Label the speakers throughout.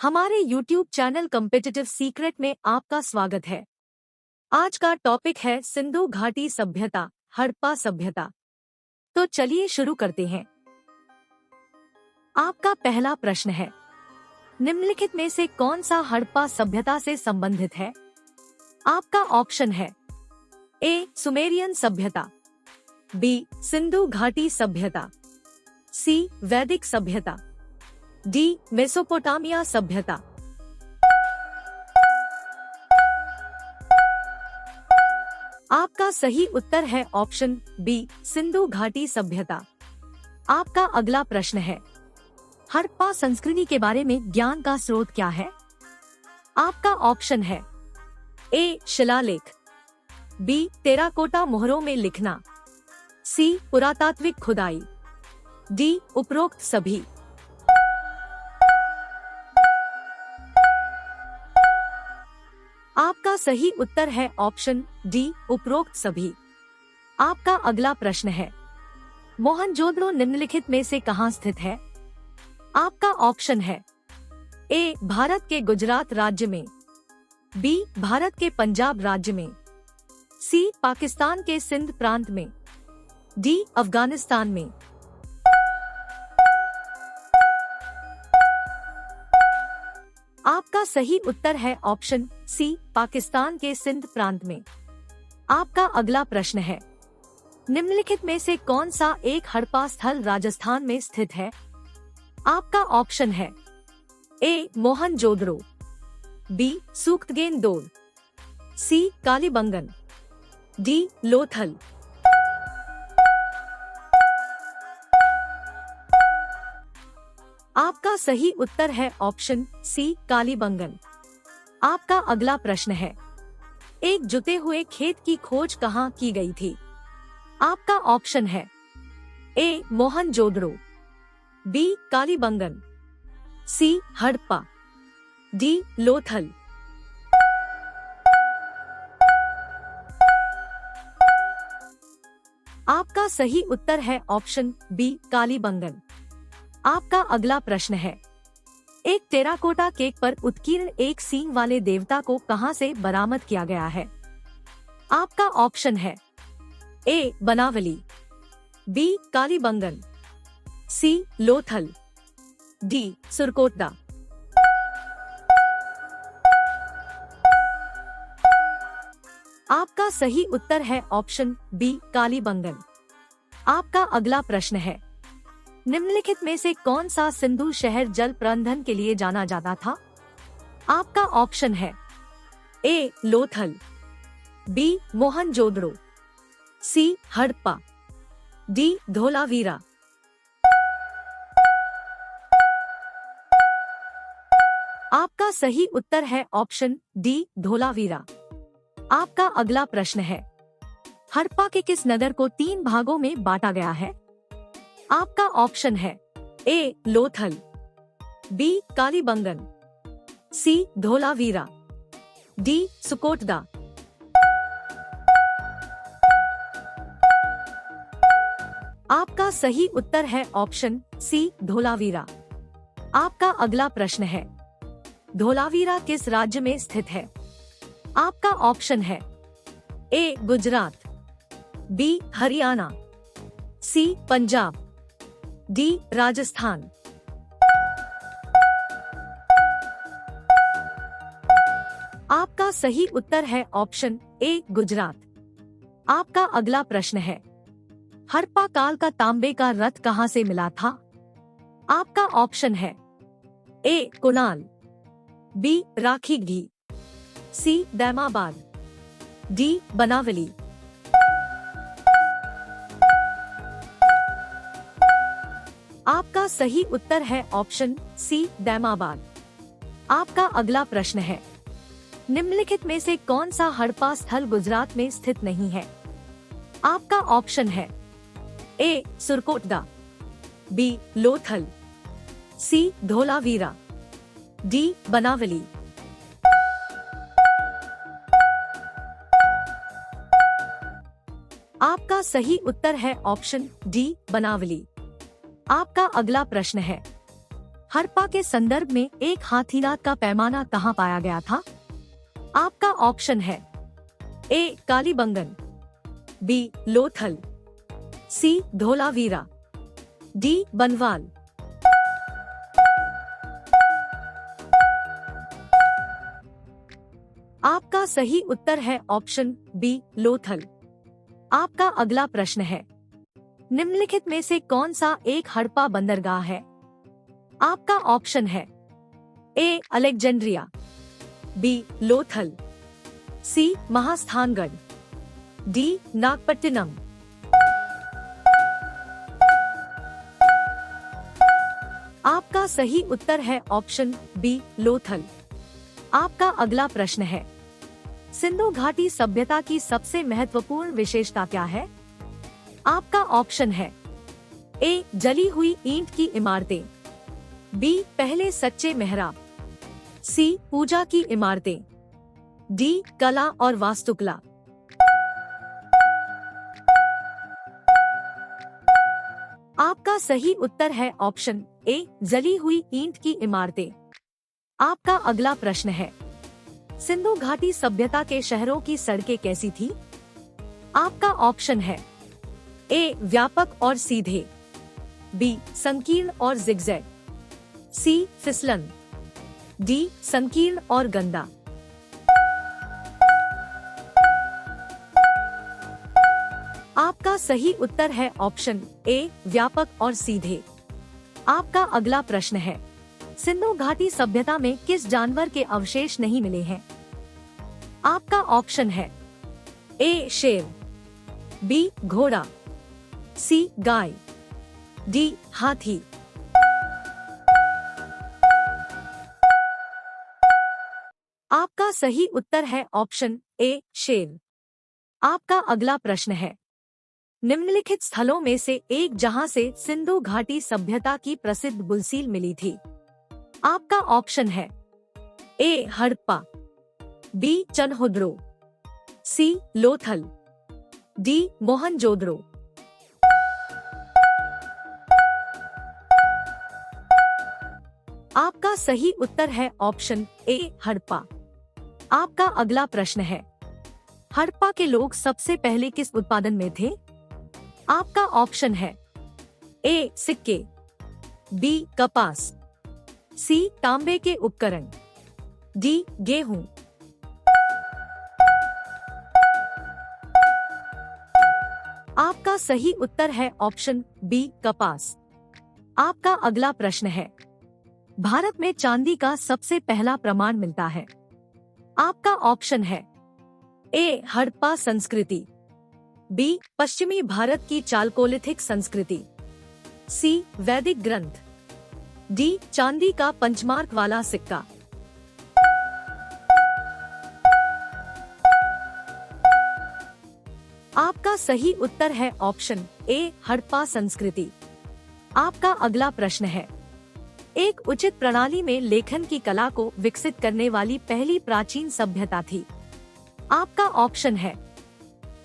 Speaker 1: हमारे YouTube channel competitive secret में आपका स्वागत है। आज का टॉपिक है सिंधु घाटी सभ्यता, हड़प्पा सभ्यता। तो चलिए शुरू करते हैं। आपका पहला प्रश्न है, निम्नलिखित में से कौन सा हड़प्पा सभ्यता से संबंधित है? आपका ऑप्शन है ए सुमेरियन सभ्यता, बी सिंधु घाटी सभ्यता, सी वैदिक सभ्यता, डी मेसोपोटामिया सभ्यता। आपका सही उत्तर है ऑप्शन बी सिंधु घाटी सभ्यता। आपका अगला प्रश्न है, हड़प्पा संस्कृति के बारे में ज्ञान का स्रोत क्या है? आपका ऑप्शन है ए शिलालेख, बी टेराकोटा मोहरों में लिखना, सी पुरातात्विक खुदाई, डी उपरोक्त सभी। आपका सही उत्तर है ऑप्शन डी उपरोक्त सभी। आपका अगला प्रश्न है, मोहनजोदड़ो निम्नलिखित में से कहां स्थित है? आपका ऑप्शन है ए भारत के गुजरात राज्य में, बी भारत के पंजाब राज्य में, सी पाकिस्तान के सिंध प्रांत में, डी अफगानिस्तान में। आपका सही उत्तर है ऑप्शन सी पाकिस्तान के सिंध प्रांत में। आपका अगला प्रश्न है, निम्नलिखित में से कौन सा एक हड़प्पा स्थल राजस्थान में स्थित है? आपका ऑप्शन है ए मोहनजोदड़ो, बी सूक्तगेनदोर, सी कालीबंगन, डी लोथल। आपका सही उत्तर है ऑप्शन सी कालीबंगन। आपका अगला प्रश्न है, एक जुते हुए खेत की खोज कहाँ की गई थी? आपका ऑप्शन है ए मोहनजोदड़ो, बी कालीबंगन, सी हड़प्पा, डी लोथल। आपका सही उत्तर है ऑप्शन बी कालीबंगन। आपका अगला प्रश्न है, एक टेराकोटा केक पर उत्कीर्ण एक सींग वाले देवता को कहां से बरामद किया गया है? आपका ऑप्शन है ए बनावली, बी कालीबंगन, सी लोथल, डी सुरकोटदा। आपका सही उत्तर है ऑप्शन बी कालीबंगन। आपका अगला प्रश्न है, निम्नलिखित में से कौन सा सिंधु शहर जल प्रबंधन के लिए जाना जाता था? आपका ऑप्शन है ए लोथल, बी मोहनजोदड़ो, सी हड़प्पा, डी धोलावीरा। आपका सही उत्तर है ऑप्शन डी धोलावीरा। आपका अगला प्रश्न है, हड़प्पा के किस नगर को 3 भागों में बांटा गया है? आपका ऑप्शन है ए लोथल, बी कालीबंगन, सी धोलावीरा, डी सुकोटदा। आपका सही उत्तर है ऑप्शन सी धोलावीरा। आपका अगला प्रश्न है, धोलावीरा किस राज्य में स्थित है? आपका ऑप्शन है ए गुजरात, बी हरियाणा, सी पंजाब, डी राजस्थान। आपका सही उत्तर है ऑप्शन ए गुजरात। आपका अगला प्रश्न है, हड़प्पा काल का तांबे का रथ कहां से मिला था? आपका ऑप्शन है ए कुणाल, बी राखीगढ़ी, सी दैमाबाद, डी बनावली। आपका सही उत्तर है ऑप्शन सी दैमाबाद। आपका अगला प्रश्न है, निम्नलिखित में से कौन सा हड़प्पा स्थल गुजरात में स्थित नहीं है? आपका ऑप्शन है ए सुरकोटदा, बी लोथल, सी धोलावीरा, डी बनावली। आपका सही उत्तर है ऑप्शन डी बनावली। आपका अगला प्रश्न है, हड़प्पा के संदर्भ में एक हाथीदांत का पैमाना कहाँ पाया गया था? आपका ऑप्शन है ए कालीबंगन, बी लोथल, सी धोलावीरा, डी बनवाल। आपका सही उत्तर है ऑप्शन बी लोथल। आपका अगला प्रश्न है, निम्नलिखित में से कौन सा एक हड़प्पा बंदरगाह है? आपका ऑप्शन है ए अलेक्जेंड्रिया, बी लोथल, सी महास्थानगढ़, डी नागपट्टिनम। आपका सही उत्तर है ऑप्शन बी लोथल। आपका अगला प्रश्न है, सिंधु घाटी सभ्यता की सबसे महत्वपूर्ण विशेषता क्या है? आपका ऑप्शन है ए जली हुई ईंट की इमारतें, बी पहले सच्चे मेहराब, सी पूजा की इमारतें, डी कला और वास्तुकला। आपका सही उत्तर है ऑप्शन ए जली हुई ईंट की इमारतें। आपका अगला प्रश्न है, सिंधु घाटी सभ्यता के शहरों की सड़कें कैसी थी? आपका ऑप्शन है ए व्यापक और सीधे, बी संकीर्ण और जिगजैग, सी फिसलन, डी संकीर्ण और गंदा। आपका सही उत्तर है ऑप्शन ए व्यापक और सीधे। आपका अगला प्रश्न है, सिंधु घाटी सभ्यता में किस जानवर के अवशेष नहीं मिले हैं? आपका ऑप्शन है ए शेर, बी घोड़ा, सी गाय, डी हाथी। आपका सही उत्तर है ऑप्शन ए शेर। आपका अगला प्रश्न है, निम्नलिखित स्थलों में से एक जहां से सिंधु घाटी सभ्यता की प्रसिद्ध बुलसील मिली थी। आपका ऑप्शन है ए हड़प्पा, बी चनहोद्रो, सी लोथल, डी मोहनजोदड़ो। आपका सही उत्तर है ऑप्शन ए हड़प्पा। आपका अगला प्रश्न है, हड़प्पा के लोग सबसे पहले किस उत्पादन में थे? आपका ऑप्शन है ए सिक्के, बी कपास, सी तांबे के उपकरण, डी गेहूं। आपका सही उत्तर है ऑप्शन बी कपास। आपका अगला प्रश्न है, भारत में चांदी का सबसे पहला प्रमाण मिलता है। आपका ऑप्शन है ए हड़प्पा संस्कृति, बी पश्चिमी भारत की चालकोलिथिक संस्कृति, सी वैदिक ग्रंथ, डी चांदी का पंचमार्क वाला सिक्का। आपका सही उत्तर है ऑप्शन ए हड़प्पा संस्कृति। आपका अगला प्रश्न है, एक उचित प्रणाली में लेखन की कला को विकसित करने वाली पहली प्राचीन सभ्यता थी। आपका ऑप्शन है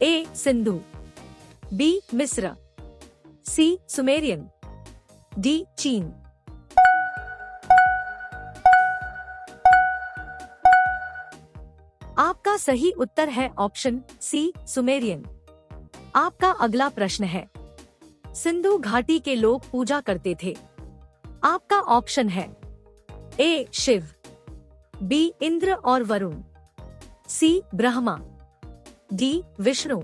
Speaker 1: ए सिंधु, बी मिस्र, सी सुमेरियन, डी चीन। आपका सही उत्तर है ऑप्शन सी सुमेरियन। आपका अगला प्रश्न है, सिंधु घाटी के लोग पूजा करते थे। आपका ऑप्शन है ए शिव, बी इंद्र और वरुण, सी ब्रह्मा, डी विष्णु।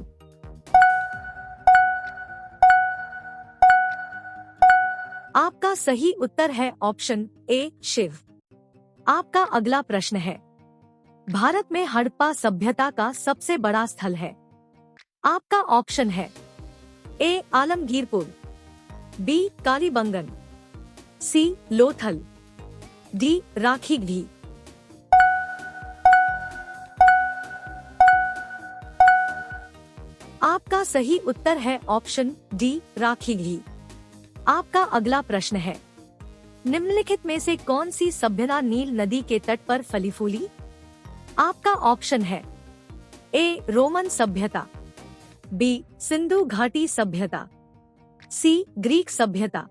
Speaker 1: आपका सही उत्तर है ऑप्शन ए शिव। आपका अगला प्रश्न है, भारत में हड़प्पा सभ्यता का सबसे बड़ा स्थल है। आपका ऑप्शन है ए आलमगीरपुर, बी कालीबंगन, सी लोथल, डी राखीगढ़ी। आपका सही उत्तर है ऑप्शन डी राखीगढ़ी। आपका अगला प्रश्न है, निम्नलिखित में से कौन सी सभ्यता नील नदी के तट पर फली फूली? आपका ऑप्शन है ए रोमन सभ्यता, बी सिंधु घाटी सभ्यता, सी ग्रीक सभ्यता,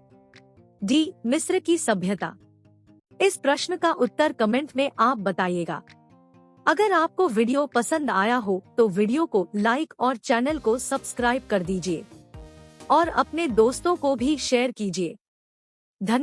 Speaker 1: डी मिस्र की सभ्यता। इस प्रश्न का उत्तर कमेंट में आप बताइएगा। अगर आपको वीडियो पसंद आया हो तो वीडियो को लाइक और चैनल को सब्सक्राइब कर दीजिए और अपने दोस्तों को भी शेयर कीजिए। धन्यवाद।